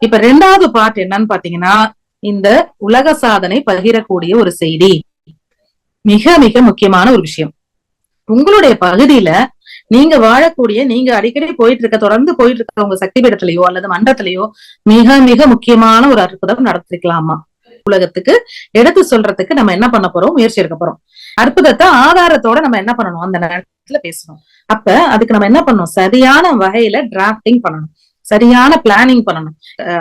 இப்ப ரெண்டாவது பார்ட் என்னன்னு பாத்தீங்கன்னா, இந்த உலக சாதனை பகிரக்கூடிய ஒரு செய்தி. மிக மிக முக்கியமான ஒரு விஷயம். உங்களுடைய பகுதியில நீங்க வாழக்கூடிய, நீங்க அடிக்கடி போயிட்டு இருக்க, தொடர்ந்து போயிட்டு இருக்க உங்க சக்தி பீடத்திலேயோ அல்லது மன்றத்திலேயோ மிக மிக முக்கியமான ஒரு அற்புதம் நடத்திருக்கலாமா உலகத்துக்கு எடுத்து சொல்றதுக்கு நம்ம என்ன பண்ண போறோம், முயற்சி எடுக்க போறோம். அற்புதத்தை ஆதாரத்தோட நம்ம என்ன பண்ணணும், அந்த நேரத்துல பேசணும். அப்ப அதுக்கு நம்ம என்ன பண்ணணும், சரியான வகையில டிராப்டிங் பண்ணணும், சரியான பிளானிங் பண்ணணும்,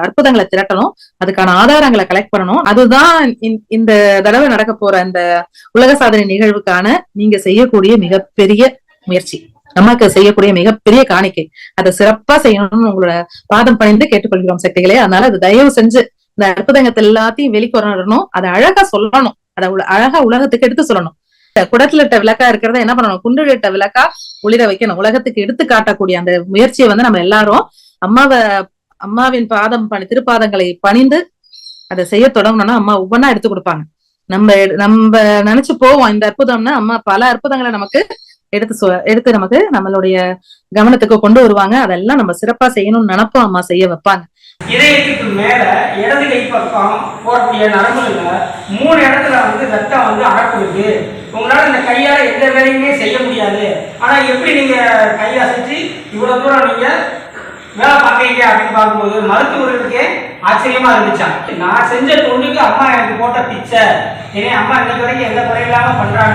அற்புதங்களை திரட்டணும், அதுக்கான ஆதாரங்களை கலெக்ட் பண்ணணும். அதுதான் இந்த தடவை நடக்க போற இந்த உலக சாதனை நிகழ்வுக்கான நீங்க செய்யக்கூடிய மிகப்பெரிய முயற்சி, நமக்கு செய்யக்கூடிய மிகப்பெரிய காணிக்கை. அதை சிறப்பா செய்யணும்னு உங்களோட பாதம் பணிந்து கேட்டுக்கொள்கிறோம் சக்திகளே. அதனால அது தயவு செஞ்சு இந்த அற்புதங்கத்தை எல்லாத்தையும் வெளிக்கொணரணும், அதை அழகா சொல்லணும், அதை அழகா உலகத்துக்கு எடுத்து சொல்லணும். குடத்திலிட்ட விளக்கா இருக்கிறத என்ன பண்ணணும், குண்டுலிட்ட விளக்கா ஒளிர வைக்கணும், உலகத்துக்கு எடுத்து காட்டக்கூடிய அந்த முயற்சியை நம்ம எல்லாரும் அம்மாவின் பாதம் திருப்பாதங்களை பணிந்து அதை செய்ய தொடங்கணும்னா அம்மா ஒவ்வொன்னா எடுத்து கொடுப்பாங்க. நம்ம நினைச்சு போவோம் இந்த அற்புதம்னா அம்மா பல அற்புதங்களை நமக்கு எடுத்து நமக்கு நம்மளுடைய கவனத்துக்கு கொண்டு வருவாங்க. அதெல்லாம் நம்ம சிறப்பா செய்யணும்னு நினைப்போம், அம்மா செய்ய வைப்பாங்க. இதயத்துக்கு மேல இடது கை பக்கம் போடக்கூடிய நரம்புல 3 இடத்துல ரத்தம் அடக்குது. உங்களால இந்த கையால எந்த வேலையுமே செய்ய முடியாது. ஆனா எப்படி நீங்க கையை அசைச்சு இவ்வளவு தூரம் நீங்க வேலை பார்க்கறீங்க அப்படின்னு பார்க்கும்போது மருத்துவர்களுக்கே ஆச்சரியமா இருந்துச்சான். நான் செஞ்ச தொண்டுக்கு அம்மா எனக்கு போட்ட பிச்சை, ஏன்னா அம்மா இன்னைக்கு வரைக்கும் எந்த குறையில்லாம பண்றாங்க.